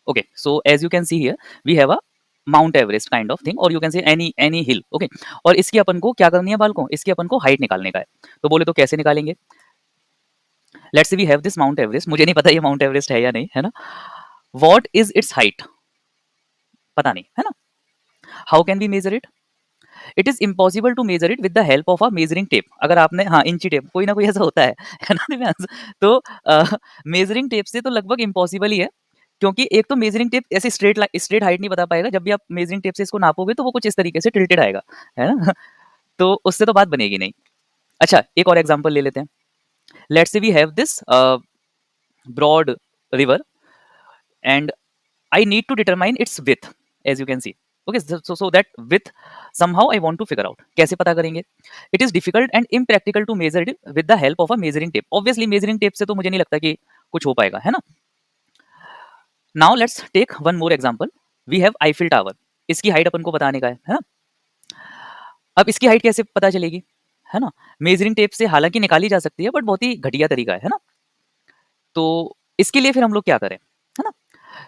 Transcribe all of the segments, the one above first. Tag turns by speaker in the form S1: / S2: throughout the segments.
S1: Okay, so as you can see here, we have a Mount Everest kind of thing, और you can say any hill. Okay, और इसकी अपन को क्या करनी है बालकों, इसकी अपन को हाइट निकालने का है। तो बोले तो कैसे निकालेंगे? Let's say we have this Mount Everest, मुझे नहीं पता ये माउंट एवरेस्ट है या नहीं, है ना। व्हाट इज इट्स हाइट, पता नहीं, है ना। How can we measure it? It is impossible to measure it with the help of a measuring tape. अगर आपने, हाँ, इंची टेप, कोई ना कोई ऐसा होता है ना दिव्यांश? तो मेजरिंग टेप से तो लगभग इम्पॉसिबल ही है, क्योंकि एक तो मेजरिंग टेप ऐसे स्ट्रेट हाइट नहीं बता पाएगा। जब भी आप मेजरिंग टेप से इसको नापोगे तो वो कुछ इस तरीके से टिल्टेड आएगा, है ना। तो उससे तो बात बनेगी नहीं। अच्छा, एक और एग्जांपल ले लेते हैं। Let's say we have this broad river and I need to determine its width, as you can see. Okay, so that width somehow I want to figure out. कैसे पता करेंगे? It is difficult and impractical to measure it with the help of a measuring tape. Obviously measuring tape से तो मुझे नहीं लगता कि कुछ हो पाएगा, है ना। Now let's take one more example. We have Eiffel Tower. इसकी हाइट अपन को बताने का है ना। अब इसकी हाइट कैसे पता चलेगी, है ना। मेजरिंग टेप से हालांकि निकाली जा सकती है, बट बहुत ही घटिया तरीका है ना। तो इसके लिए फिर हम लोग क्या करें, है ना।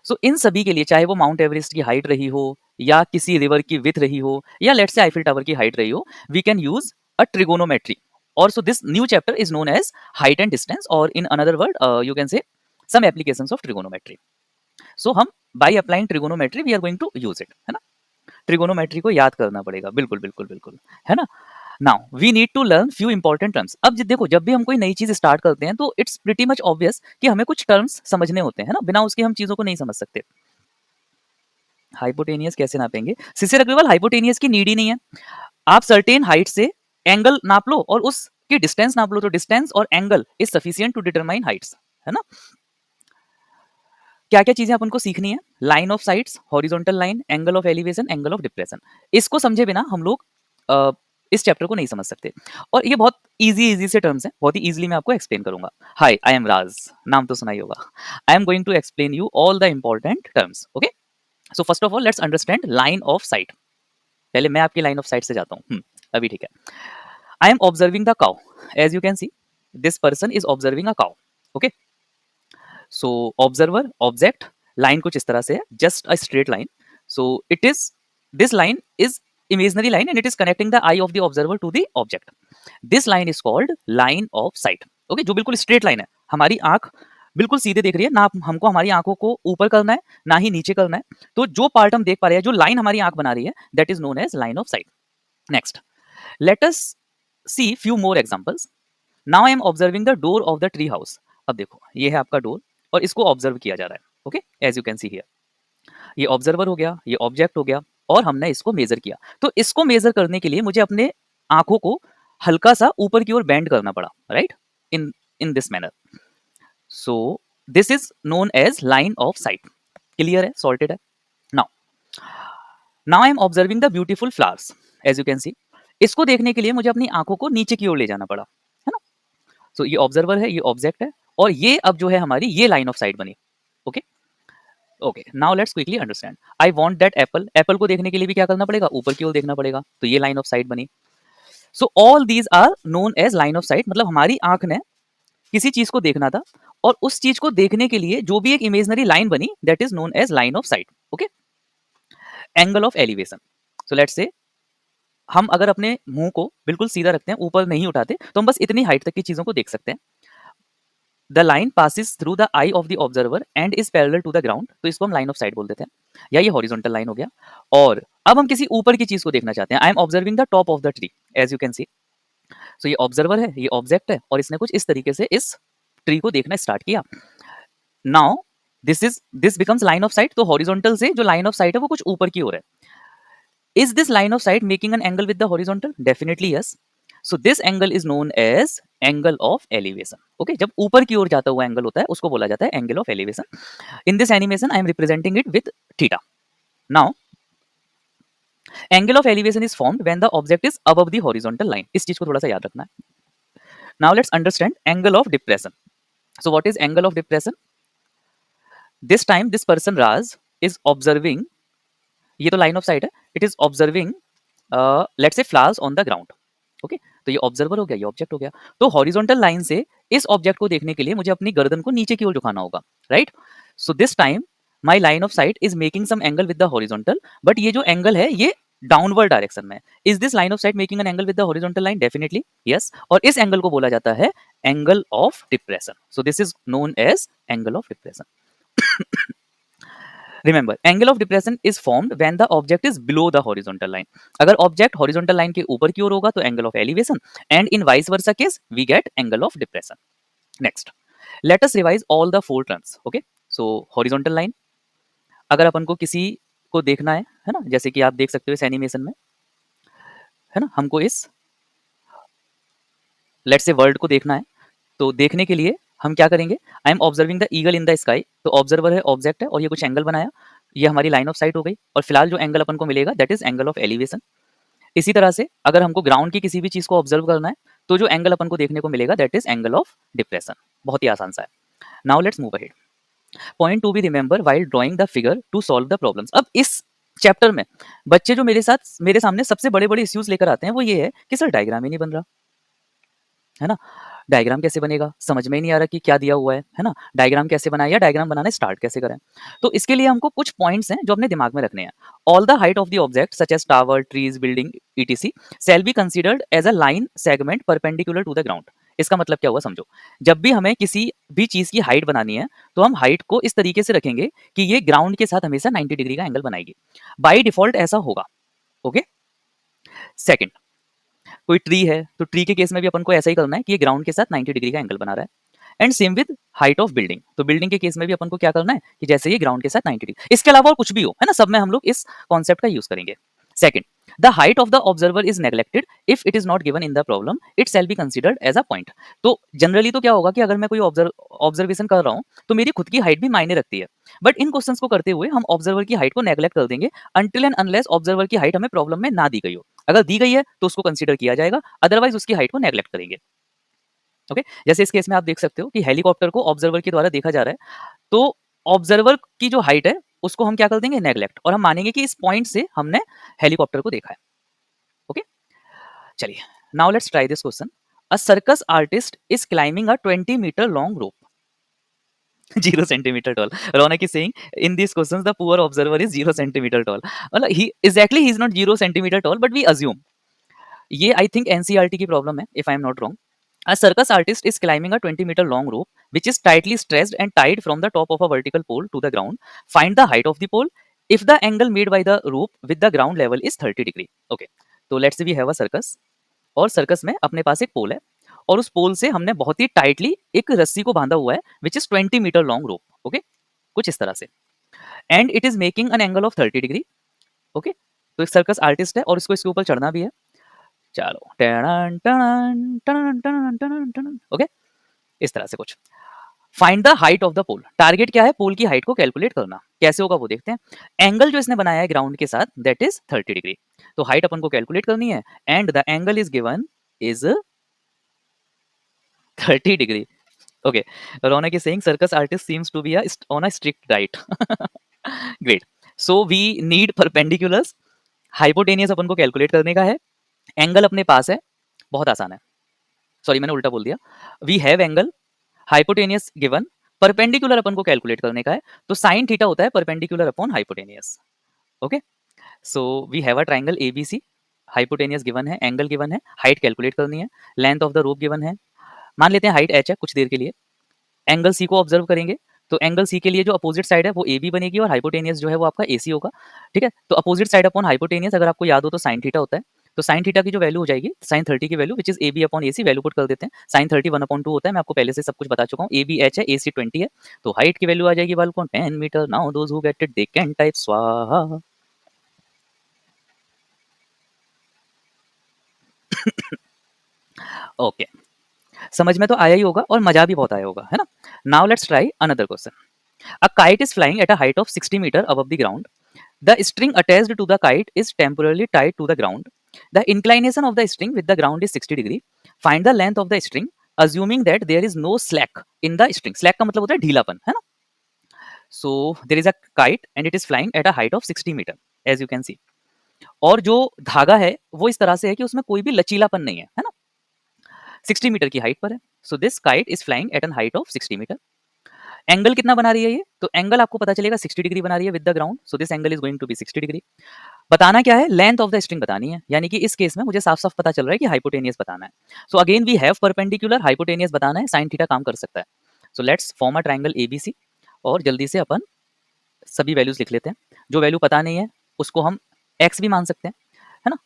S1: सो इन सभी के लिए, चाहे वो माउंट एवरेस्ट की हाइट रही हो, या किसी रिवर की विथ रही हो, या लेट्स से आईफिल टावर की हाइट रही हो, we can use a trigonometry. और so this new chapter is known as height and distance, और in another word you can say some applications of trigonometry. So हम by applying trigonometry we are going to use it, है ना। Trigonometry को याद करना पड़ेगा, बिल्कुल बिल्कुल बिल्कुल, है ना। Now we need to learn few important terms. अब देखो, जब भी हम कोई नई चीज स्टार्ट करते हैं तो इट्स प्रीटी मच ऑब्वियस कि हमें कुछ टर्म्स समझने होते हैं ना, बिना उसके हम चीजों को नहीं समझ सकते। हाइपोटेनियस कैसे नापेंगे? शिशिर अग्रवाल, हाइपोटेनियस की नीड ही नहीं है। आप सर्टेन हाइट से एंगल नाप लो और उसकी डिस्टेंस नाप लो, तो डिस्टेंस और angle is sufficient to determine heights, है ना। क्या क्या चीजें अपन को सीखनी है? Line of sights, horizontal line, angle of elevation, angle of depression. इसको समझे बिना हम लोग इस चैप्टर को नहीं समझ सकते। और ये बहुत इजी से टर्म्स हैं, बहुत ही इजीली मैं आपको एक्सप्लेन करूंगा। हाय, आई एम राज, नाम तो सुना ही होगा। I am going to explain you all the important terms. Okay, so first of all let's understand line of sight. पहले मैं आपकी लाइन ऑफ साइट से जाता हूँ। अभी ठीक है। I am observing the cow, as you can see this person is observing a cow. Okay, so observer, object, line कुछ इस तरह से है, just a straight line. So it is, this line is imaginary line and it is connecting the eye of the observer to the object. This line is called line of sight. Okay, जो बिल्कुल straight line है, हमारी आंख बिल्कुल सीधे देख रही है ना, हमको हमारी आंखों को ऊपर करना है ना ही नीचे करना है। तो जो पार्ट हम देख पा रहे हैं, जो लाइन हमारी आंख बना रही है, that is known as line of sight. Next, let us see few more examples. Now I am observing the door of the tree house. अब देखो, ये है आपका डोर और इसको ऑब्जर्व किया जा रहा है। Okay, as you can see here, ये ऑब्जर्वर हो गया, ये ऑब्जेक्ट हो गया, और हमने इसको मेजर किया। तो इसको मेजर करने के लिए मुझे अपने आंखों को हल्का सा ऊपर की ओर बेंड करना पड़ा, right, in in this manner. So this is known as line of sight. Clear है, सॉर्टेड है। Now now I am observing the beautiful flowers, as you can see. इसको देखने के लिए मुझे अपनी आंखों को नीचे की ओर ले जाना पड़ा, है ना। सो ये ऑब्जर्वर है, ये ऑब्जेक्ट है, और ये अब जो है हमारी ये लाइन ऑफ साइट बनी। Okay, okay, now let's quickly understand. I want that Apple, Apple को देखने के लिए भी क्या करना पड़ेगा? ऊपर की ओर देखना पड़ेगा, तो ये लाइन ऑफ साइट बनी। So all these are known as line of sight. मतलब हमारी आंख ने किसी चीज को देखना था, और उस चीज को देखने के लिए जो भी एक इमेजनरी लाइन बनी, that is known as line of sight. Okay, angle of elevation. So let's say हम अगर अपने मुंह को बिल्कुल सीधा रखते हैं, ऊपर नहीं उठाते, तो हम बस इतनी हाइट तक की चीजों को देख सकते हैं। The line passes through the eye of the observer and is parallel to the ground, तो इसको हम लाइन ऑफ साइट बोल देते हैं, या ये हॉरिजॉन्टल लाइन हो गया। और अब हम किसी ऊपर की चीज को देखना चाहते हैं। I am observing the top of the tree, as you can see. So ये ऑब्जर्वर है, ये ऑब्जेक्ट है, और इसने कुछ इस तरीके से इस ट्री को देखना स्टार्ट किया। Now this becomes line of site. तो हॉरिजॉन्टल से जो लाइन ऑफ साइट है वो कुछ ऊपर की ओर है। Is this line of sight making an angle with the horizontal? Definitely yes. So this angle is known as angle of elevation. Okay, जब ऊपर की ओर जाता हुआ एंगल होता है उसको बोला जाता है angle of elevation. In this animation I am representing it with theta. Now angle of elevation is formed when the object is above the horizontal line. इस चीज को थोड़ा सा याद रखना है। Now let's understand angle of depression. So what is angle of depression? This time this person Raj is observing, ये तो लाइन ऑफ साइट है, it is observing let's say flowers on the ground. Okay, तो ये observer हो गया, ये object हो गया। तो हॉरिजॉन्टल लाइन से इस ऑब्जेक्ट को देखने के लिए मुझे अपनी गर्दन को नीचे की ओर झुकाना होगा, right. So this time my line of sight is making some angle with the horizontal, but ये जो एंगल है ये डाउनवर्ड डायरेक्शन में। Is this line of sight making an angle with the horizontal line? Definitely yes. और इस एंगल को बोला जाता है angle of depression. So this is known as angle of depression. Remember, angle of depression is formed when the object is below the horizontal line. अगर object horizontal line के ऊपर की ओर होगा तो angle of elevation, and in vice versa case we get angle of depression. Next, let us revise all the 4 terms. Okay, so horizontal line, अगर अपन को किसी को देखना है ना, जैसे कि आप देख सकते हो इस एनिमेशन में, है ना, हमको इस लेट्स से वर्ल्ड को देखना है, तो देखने के लिए हम क्या करेंगे, आई am observing the eagle in the sky, तो ऑब्जर्वर है, ऑब्जेक्ट है, और ये कुछ एंगल बनाया, ये हमारी लाइन ऑफ साइट हो गई, और फिलहाल जो एंगल अपन को मिलेगा that is angle of elevation. इसी तरह से अगर हमको ग्राउंड की किसी भी चीज को ऑब्जर्व करना है तो जो एंगल अपन को देखने को मिलेगा that is angle of depression. बहुत ही आसान सा है। Now let's move ahead. Point to be remember while drawing the figure to solve the problems. अब इस चैप्टर में बच्चे जो मेरे सामने सबसे बड़े बड़े इश्यूज लेकर आते हैं वो ये है कि सर डायग्राम ही नहीं बन रहा, है ना, डायग्राम कैसे बनेगा, समझ में ही नहीं आ रहा कि क्या दिया हुआ है ना, डायग्राम कैसे बनाए या डायग्राम बनाना स्टार्ट कैसे करें। तो इसके लिए हमको कुछ पॉइंट्स हैं जो अपने दिमाग में रखने हैं। All the height of the object such as tower, trees, building ETC shall be considered as a line segment perpendicular to the ground. इसका मतलब क्या हुआ समझो, जब भी हमें किसी भी चीज की हाइट बनानी है तो हम हाइट को इस तरीके से रखेंगे कि ये ग्राउंड के साथ हमेशा 90 डिग्री का एंगल बनाएगी। बाई डिफॉल्ट ऐसा होगा। ओके, सेकंड, कोई ट्री है तो ट्री के केस में भी अपन को ऐसा ही करना है कि ये ग्राउंड के साथ 90 डिग्री का एंगल बना रहा है। And same with height of building, तो बिल्डिंग के केस में भी अपन को क्या करना है कि जैसे ये ग्राउंड के साथ 90 डिग्री, इसके अलावा और कुछ भी हो, है ना, सब में हम लोग इस कॉन्सेप्ट का यूज करेंगे। Second, the height of the observer is neglected if it is not given in the problem, it shall be considered as a point. तो जनरली तो क्या होगा कि अगर मैं कोई ऑब्जर्वेशन कर रहा हूँ तो मेरी खुद की हाइट भी मायने रखती है, बट इन क्वेश्चंस को करते हुए हम ऑब्जर्वर की हाइट को नेग्लेक्ट कर देंगे अनटिल एंड अनलेस ऑब्जर्वर की हाइट हमें प्रॉब्लम में ना दी गई हो। अगर दी गई है तो उसको कंसीडर किया जाएगा, अदरवाइज उसकी हाइट को नेग्लेक्ट करेंगे। ओके, जैसे इस केस में आप देख सकते हो कि हेलीकॉप्टर को ऑब्जर्वर के द्वारा देखा जा रहा है, तो ऑब्जर्वर की जो हाइट है उसको हम क्या कर देंगे, नेग्लेक्ट, और हम मानेंगे कि इस पॉइंट से हमने हेलीकॉप्टर को देखा है। ओके, चलिए, now let's try this question. A circus artist is climbing a 20 metre long rope. 0 centimetre tall. Raunak is saying in this questions the poor observer is 0 centimetre tall. मतलब he exactly he is not 0 centimetre tall, but we assume. ये I think NCERT की problem है, if I am not wrong. A circus artist is climbing a 20-meter long rope, which is tightly stretched and tied from the top of a vertical pole to the ground. Find the height of the pole if the angle made by the rope with the ground level is 30 degree. Okay, तो let's say we have a circus, और circus में अपने पास एक पोल है, और उस पोल से हमने बहुत ही टाइटली एक रस्सी को बांधा हुआ है which is 20 metre long rope. Okay, कुछ इस तरह से, and it is making an angle of 30 degree. Okay, तो एक सर्कस आर्टिस्ट है और इसको इसके ऊपर चढ़ना भी है। चलो, टन टन टन टन टन टन, ओके, इस तरह से कुछ। Find the height of the pole, target क्या है, पोल की हाइट को कैलकुलेट करना। कैसे होगा वो देखते हैं। एंगल जो इसने बनाया है ग्राउंड के साथ दैट इज 30 डिग्री, तो हाइट अपन को कैलकुलेट करनी है, and the angle is given is 30 degree. Okay, Raunak is saying circus artist seems to be on a strict diet. Great, so we need perpendiculars. Hypotenuse अपन को calculate करने का है, एंगल अपने पास है, बहुत आसान है, सॉरी मैंने उल्टा बोल दिया। We have angle, hypotenuse given, perpendicular अपन को कैलकुलेट करने का है, तो साइन थीटा होता है perpendicular upon hypotenuse. Okay, so we have a triangle ABC, hypotenuse given है, एंगल गिवन है, हाइट कैलकुलेट करनी है, length of the rope given है, मान लेते हैं हाइट h है कुछ देर के लिए। एंगल सी को ऑब्जर्व करेंगे, तो एंगल सी के लिए जो अपोजिट साइड है वो ए बी बनेगी, और हाइपोटेनियस जो है वो आपका ए सी होगा। ठीक है, तो अपोजिट साइड अपॉन हाइपोटेनियस अगर आपको याद हो तो साइन थीटा होता है, तो साइन थीटा की जो वैल्यू हो जाएगी साइन 30 की value which is A B upon A C, value put कर देते हैं, साइन 30 1/2 होता है, मैं आपको पहले से सब कुछ बता चुका हूँ। ए बी एच है, ए सी 20 है, तो हाइट की वैल्यू आ जाएगी वाल को 10 metre. Now those who get it they can type स्वाहा। ओके, समझ में तो आया ही होगा और मजा भी बहुत आया होगा, है ना। Now let's try another question. A kite is flying at a height of 60 meter above the ground. The string attached to the kite is temporarily tied to the ground. The inclination of the string with the ground is 60 degree. Find the length of the string assuming that there is no slack in the string. Slack का मतलब होता है ढीलापन, है ना। So there is a kite and it is flying at a height of 60 meter as you can see. और जो धागा है वो इस तरह से है कि उसमें कोई भी लचीलापन नहीं है ना, 60 मीटर की हाइट पर है। So this kite is flying at an height of 60 meter. Angle कितना बना रही है ये? तो एंगल आपको पता चलेगा 60 डिग्री बना रही है with the ground, so this angle is going to be 60 degree. बताना क्या है? लेंथ ऑफ द स्ट्रिंग बतानी है, यानी कि इस केस में मुझे साफ-साफ पता चल रहा है कि हाइपोटेनियस बताना है। So again we have perpendicular, hypotenuse बताना है, sin थीटा काम कर सकता है। So let's form a triangle ABC और जल्दी से अपन सभी वैल्यूज लिख लेते हैं। जो वैल्यू पता नहीं है उसको हम x भी मान सकते हैं, है ना?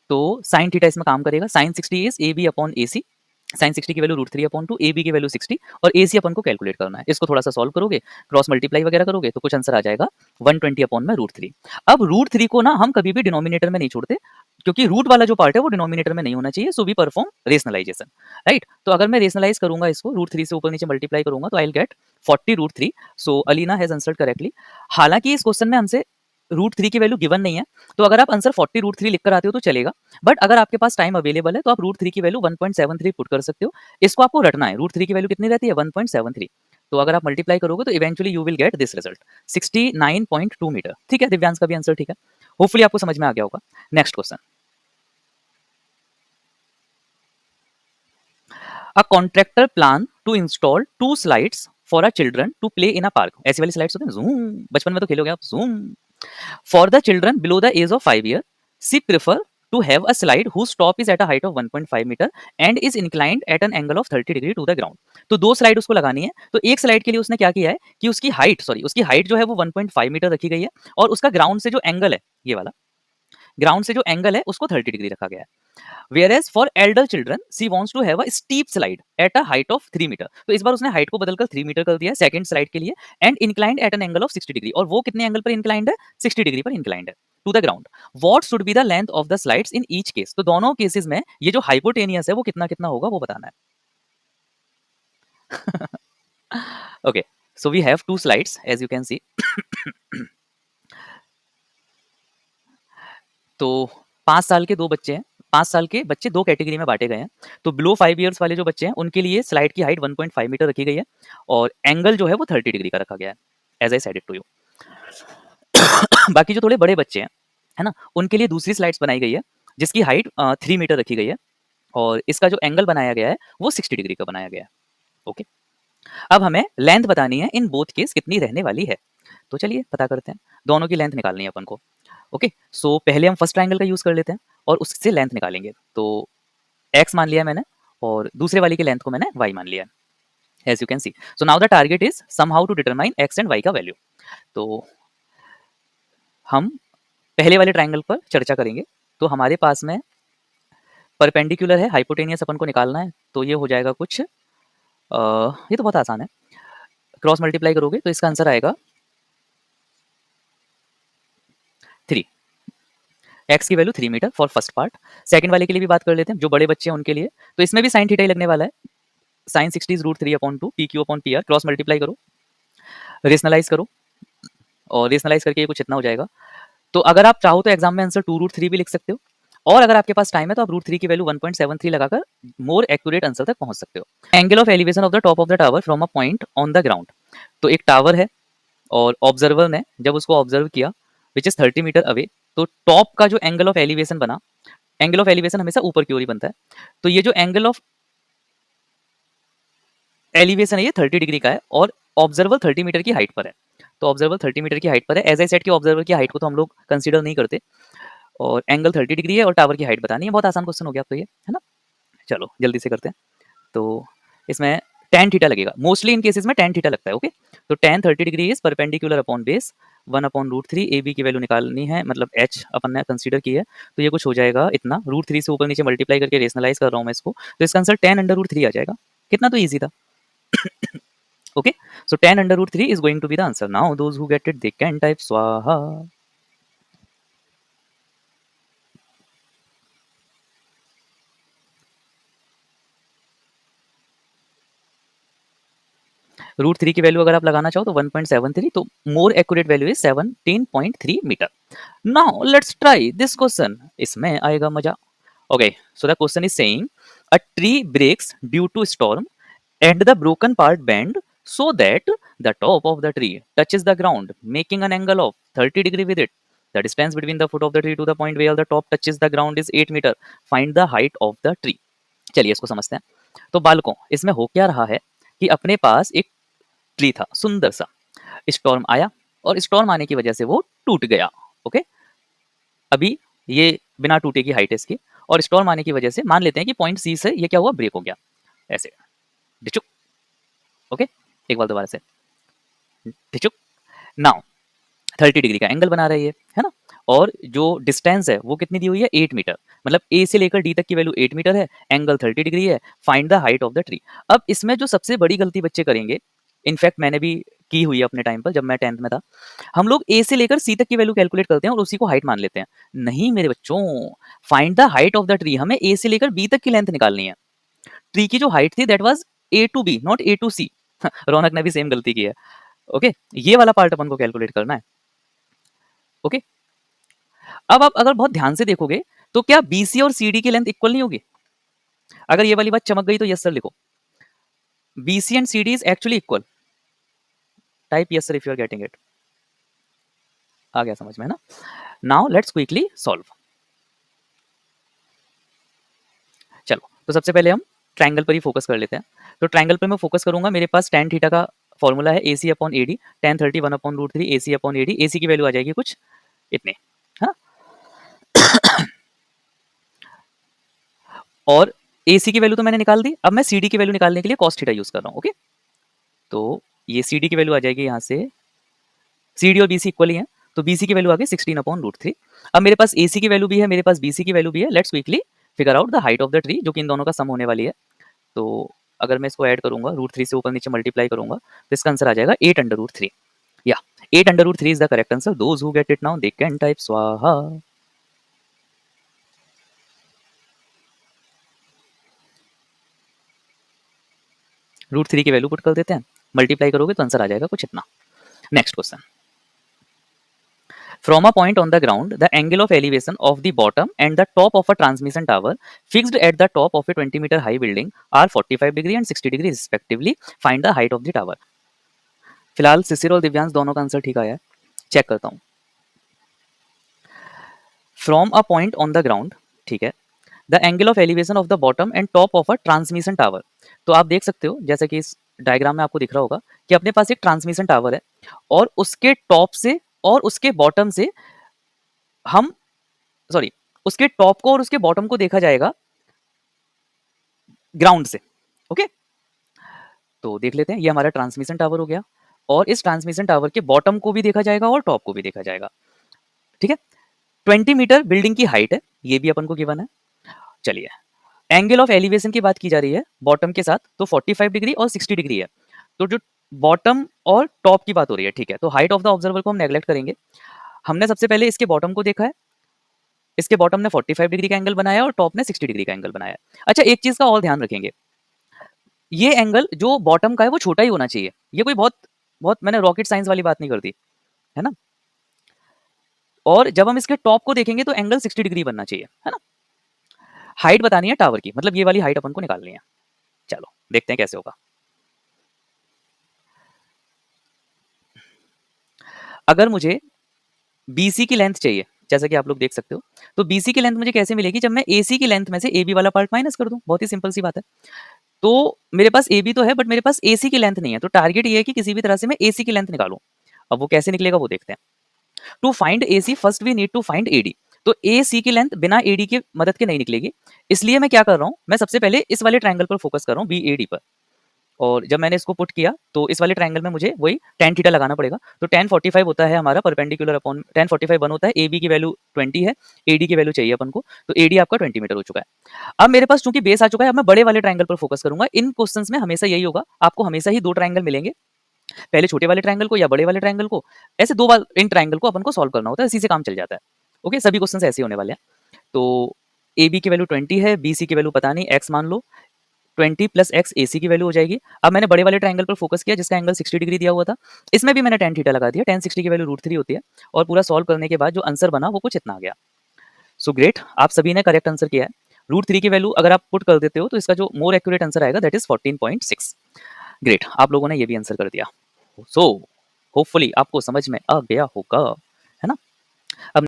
S1: तो sin थीटा इसमें काम करेगा। sin 60 is A B upon A C. Sine 60 की वैल्यू √3/2, ए बी की वैल्यू 60 और ए सी अपन को कैलकुलेट करना है। इसको थोड़ा सा सॉल्व करोगे, क्रॉस मल्टीप्लाई वगैरह करोगे तो कुछ आंसर आ जाएगा 120/√3। अब √3 को ना हम कभी भी डिनोमिनेटर में नहीं छोड़ते, क्योंकि रूट वाला जो पार्ट है वो डिनोमिनेटर में नहीं होना चाहिए। So we perform rationalisation, right? तो अगर मैं रेशनलाइज करूंगा इसको, √3 से ऊपर नीचे मल्टीप्लाई करूंगा तो I will get 40√3। So Alina has answered correctly. हालांकि इस क्वेश्चन में हमसे √3 की वैल्यू गिवन नहीं है, तो अगर आप आंसर 40√3 लिख कर आते हो तो चलेगा। बट अगर आपके पास टाइम अवेलेबल है तो आप √3 की वैल्यू 1.73 पुट कर सकते हो। इसको आपको रटना है, √3 की वैल्यू कितनी रहती है? 1.73। तो अगर आप मल्टीप्लाई करोगे तो eventually you will get this result 69.2 metre. ठीक है, दिव्यांश का भी आंसर ठीक है। होपफुली आपको समझ में आ गया होगा। Next question, a contractor plan to install 2 slides for a children to play in a park. ऐसी वाली स्लाइड्स होती है जूम, बचपन में तो खेलोगे आप zoom. For the children below the age of 5 years, she prefer to have a slide whose top is at a height of 1.5 meter and is inclined at an angle of 30 degree to the ground। तो दो slide उसको लगानी है। तो एक slide के लिए उसने क्या किया है कि उसकी हाइट जो है वो 1.5 मीटर रखी गई है और उसका ग्राउंड से जो एंगल है, ये वाला ग्राउंड से जो एंगल है उसको 30 डिग्री रखा गया है। Whereas for elder children, she wants to have a steep slide at a height of 3 metre. तो इस बार उसने हाइट को बदलकर 3 मीटर कर दिया है सेकंड स्लाइड के लिए, and inclined at N angle of 60 degree. और वो कितने एंगल पर इंक्लाइंड है? 60 डिग्री पर इंक्लाइंड है to the ground. What should be the length of the slides in each case? तो दोनों केसेस में ये जो हाइपोटेनियस है वो कितना कितना होगा वो बताना है। Okay, so we have two slides as you can see. तो 5 साल के 2 बच्चे हैं। 5 साल के बच्चे 2 कैटेगरी में बाँटे गए हैं। तो बिलो 5 इयर्स वाले जो बच्चे हैं, उनके लिए स्लाइड की हाइट 1.5 मीटर रखी गई है और एंगल जो है वो 30 डिग्री का रखा गया है, as I said it to you. बाकी जो थोड़े बड़े बच्चे हैं, है ना? उनके लिए दूसरी स्लाइड्स बनाई गई है, जिसकी हाइट 3 मीटर रखी गई है और इसका जो एंगल बनाया गया है, वो 60 डिग्री का बनाया गया है। ओके? अब हमें लेंथ बतानी है इन बोथ केस कितनी रहने वाली है। तो चलिए पता करते हैं। दोनों की लेंथ निकालनी है अपन को। ओके, सो पहले हम फर्स्ट ट्रायंगल का यूज़ कर लेते हैं और उससे लेंथ निकालेंगे। तो x मान लिया मैंने और दूसरे वाले की लेंथ को मैंने y मान लिया है, as you can see. So now the target is somehow to determine x and y का वैल्यू। तो हम पहले वाले ट्रायंगल पर चर्चा करेंगे। तो हमारे पास में परपेंडिकुलर है, हाइपोटेनियस अपन को निकालना है। तो ये हो जाएगा कुछ ये तो बहुत आसान है। क्रॉस मल्टीप्लाई करोगे तो इसका आंसर आएगा 3। x की value 3 metre for first part. Second वाले के लिए भी बात कर लेते हैं, जो बड़े बच्चे हैं उनके लिए। तो इसमें भी साइन थीटा ही लगने वाला है। Sine 60 is √3/2 pq/pr। Cross multiply करो, रेशनलाइज करो और रेशनलाइज करके ये कुछ इतना हो जाएगा। तो अगर आप चाहो तो एग्जाम में आंसर 2√3 भी लिख सकते हो, और अगर आपके पास टाइम है तो आप √3 की वैल्यू 1.73 लगाकर मोर एक्यूरेट आंसर तक पहुंच सकते हो। Angle of elevation of the top of the tower from a point on the ground. तो एक टावर है और ऑब्जर्वर ने जब उसको ऑब्जर्व किया विच इज 30 मीटर अवे, तो टॉप का जो एंगल ऑफ एलिवेशन बना, एंगल ऑफ एलिवेशन हमेशा ऊपर की ओर ही बनता है। तो ये जो एंगल ऑफ एलिवेशन है ये 30 डिग्री का है और ऑब्जर्वर 30 मीटर की हाइट पर है। तो ऑब्जर्वर 30 मीटर की हाइट पर है। एज आई सेड कि ऑब्जर्वर की हाइट को तो हम लोग कंसीडर नहीं करते और एंगल 30 डिग्री है और टावर की हाइट बतानी है। बहुत आसान क्वेश्चन हो गया अब तो ये, है ना? चलो जल्दी से करते हैं। तो इसमें tan थीटा लगेगा, मोस्टली इन केसेस में tan थीटा लगता है। ओके, तो tan 30 degree is perpendicular upon base 1/√3। A B की वैल्यू निकालनी है, मतलब h अपन ने कंसीडर की है। तो ये कुछ हो जाएगा इतना, √3 से ऊपर नीचे मल्टीप्लाई करके रेशनलाइज कर रहा हूँ मैं इसको, तो इसका आंसर tan√3 आ जाएगा। कितना तो ईजी था। Okay, so tan√3 is going to be the answer. Now those who get it, they can type swaha. √3 की वैल्यू अगर आप लगाना चाहो तो 1.73, तो more accurate value is 17.3 metre. Now let's try this question, इसमें आएगा मजा। Okay, so the question is saying a tree breaks due to storm and the broken part bend so that the top of the tree touches the ground, making an angle of 30 degree with it. The distance between the foot of the tree to the point where the top touches the ground is 8 meter. Find the height of the tree. चलिए इसको समझते हैं। तो बालकों, इसमें हो क्या रहा है कि अपने पास एक ट्री था सुंदर सा, स्टॉर्म आया और स्टॉर्म आने की वजह से वो टूट गया। ओके, अभी ये बिना टूटे की हाइट है इसकी, और स्टॉर्म आने की वजह से मान लेते हैं कि पॉइंट सी से ये क्या हुआ, ब्रेक हो गया ऐसे, डिचुक। ओके, एक बार दोबारा से, डिचुक। नाउ 30 डिग्री का एंगल बना रही है ना? और जो डिस्टेंस है वो कितनी दी हुई है, 8 मीटर। मतलब ए से लेकर डी तक की वैल्यू 8 मीटर है, एंगल 30 डिग्री है, find the height of the tree. अब इसमें जो सबसे बड़ी गलती बच्चे करेंगे, इनफैक्ट मैंने भी की हुई है अपने टाइम पर जब मैं 10th में था, हम लोग ए से लेकर सी तक की वैल्यू कैलकुलेट करते हैं और उसी को हाइट मान लेते हैं। नहीं मेरे बच्चों, find the height of the tree, हमें ए से लेकर बी तक की लेंथ निकालनी है। ट्री की जो हाइट थी that was A to B, not A to C. Raunak ने भी सेम गलती की है। ओके, ये वाला पार्ट अपन को कैलकुलेट करना है। ओके, अब आप अगर बहुत ध्यान से देखोगे तो क्या बीसी और सीडी की लेंथ इक्वल नहीं होगी? अगर ये वाली बात चमक गई तो यस सर लिखो, BC and CD is actually equal. Type yes sir if you are getting it. आ गया समझ में ना? Now let's quickly solve. चलो, तो सबसे पहले हम ट्रायंगल पर ही फोकस कर लेते हैं। तो ट्रायंगल पर मैं फोकस करूंगा, मेरे पास tan थीटा का फॉर्मूला है A C upon A D, tan 30 one upon root three A C upon A D. A C की वैल्यू आ जाएगी कुछ इतने, है ना? और ए सी की वैल्यू तो मैंने निकाल दी, अब मैं सी डी की वैल्यू निकालने के लिए cos थीटा यूज कर रहा हूँ। ओके, तो ये सी डी की वैल्यू आ जाएगी यहाँ से, सी डी और बी सी इक्वल ही है, तो बी सी की वैल्यू आ गई 16 अपॉन रूट थ्री। अब मेरे पास ए सी की वैल्यू भी है, मेरे पास बी सी की वैल्यू भी है। Let's quickly figure out the height of the tree, जो कि इन दोनों का सम होने वाली है। तो अगर मैं इसको ऐड करूंगा, रूट थ्री से ऊपर नीचे मल्टीप्लाई करूंगा, तो इसका आंसर आ जाएगा 8 अंडर रूट थ्री। या 8 under root three is the correct answer. Those who get it now they can type स्वाहा। रूट थ्री की वैल्यू पुट कर देते हैं, मल्टीप्लाई करोगे तो आंसर आ जाएगा कुछ इतना। Next question, from a point on the ground, the angle of elevation of the bottom and the top of a transmission tower fixed at the top of a 20-meter high building are 45 degree and 60 degree respectively. Find the height of the tower. फिलहाल शिशिर और दिव्यांश दोनों का answer ठीक आया है, check करता हूँ। From a point on the ground, ठीक है, the angle of elevation of the bottom and top of a transmission tower. तो आप देख सकते हो जैसे कि इस डायग्राम में आपको दिख रहा होगा कि अपने पास एक ट्रांसमिशन टावर है और उसके टॉप से और उसके बॉटम से हम, सॉरी, उसके टॉप को और उसके बॉटम को देखा जाएगा ग्राउंड से। ओके, तो देख लेते हैं, ये हमारा ट्रांसमिशन टावर हो गया और इस ट्रांसमिशन टावर के बॉटम को भी देखा जाएगा और टॉप को भी देखा जाएगा। ठीक है, 20 मीटर बिल्डिंग की हाइट है, ये भी अपन को गिवन है। चलिए, एंगल ऑफ एलिवेशन की बात की जा रही है बॉटम के साथ, तो 45 डिग्री और 60 डिग्री है। तो जो बॉटम और टॉप की बात हो रही है, ठीक है, तो हाइट ऑफ द ऑब्जर्वर को हम नेग्लेक्ट करेंगे। हमने सबसे पहले इसके बॉटम को देखा है, इसके बॉटम ने 45 डिग्री का एंगल बनाया और टॉप ने 60 डिग्री का एंगल बनाया। अच्छा, एक चीज का और ध्यान रखेंगे, ये एंगल जो बॉटम का है वो छोटा ही होना चाहिए। ये कोई बहुत बहुत मैंने रॉकेट साइंस वाली बात नहीं कर दी, है ना? और जब हम इसके टॉप को देखेंगे तो एंगल 60 डिग्री बनना चाहिए, है ना? हाइट बतानी है टावर की, मतलब ये वाली हाइट अपन को निकालनी है। चलो देखते हैं कैसे होगा। अगर मुझे बीसी की लेंथ चाहिए, जैसा कि आप लोग देख सकते हो, तो बीसी की लेंथ मुझे कैसे मिलेगी, जब मैं एसी की लेंथ में से एबी वाला पार्ट माइनस कर दूं। बहुत ही सिंपल सी बात है। तो मेरे पास एबी तो है बट मेरे पास एसी की लेंथ नहीं है, तो टारगेट ये है कि किसी भी तरह से मैं एसी की लेंथ निकालूं। अब वो कैसे निकलेगा वो देखते हैं। To find AC first we need to find AD. तो ए सी की लेंथ बिना एडी की मदद के नहीं निकलेगी, इसलिए मैं क्या कर रहा हूं, मैं सबसे पहले इस वाले ट्रायंगल पर फोकस कर रहा हूं, बी ए डी पर। और जब मैंने इसको पुट किया तो इस वाले ट्रायंगल में मुझे वही tan थीटा लगाना पड़ेगा। तो tan 45 होता है हमारा परपेंडिकुलर अपॉन tan 45 वन होता है, ए बी की वैल्यू 20 है, ए डी की वैल्यू चाहिए अपन को, तो ए डी आपका 20 मीटर हो चुका है। अब मेरे पास चूंकि बेस आ चुका है, अब मैं बड़े वाले ट्रायंगल पर फोकस करूंगा। इन क्वेश्चंस में हमेशा यही होगा, आपको हमेशा ही दो ट्रायंगल मिलेंगे, पहले छोटे वाले ट्रायंगल को या बड़े वाले ट्रायंगल को, ऐसे दो बार इन ट्रायंगल को अपन को सॉल्व करना होता है, इसी से काम चल जाता है। ओके, सभी क्वेश्चन ऐसे होने वाले हैं। तो ए बी की वैल्यू 20 है, बी सी की वैल्यू पता नहीं, एक्स मान लो, 20 प्लस एक्स ए सी की वैल्यू हो जाएगी। अब मैंने बड़े वाले ट्रायंगल पर फोकस किया जिसका एंगल 60 डिग्री दिया हुआ था, इसमें भी मैंने tan थीटा लगा दिया, tan 60 की वैल्यू रूट थ्री होती है। और पूरा सॉल्व करने के बाद जो आंसर बना वो कुछ इतना आ गया। सो ग्रेट, आप सभी ने करेक्ट आंसर किया है। रूट थ्री की वैल्यू अगर आप पुट कर देते हो तो इसका जो मोर एक्यूरेट आंसर आएगा दैट इज 14.6। ग्रेट, आप लोगों ने ये भी आंसर कर दिया। सो होपफुली आपको समझ में आ गया होगा, है ना? अब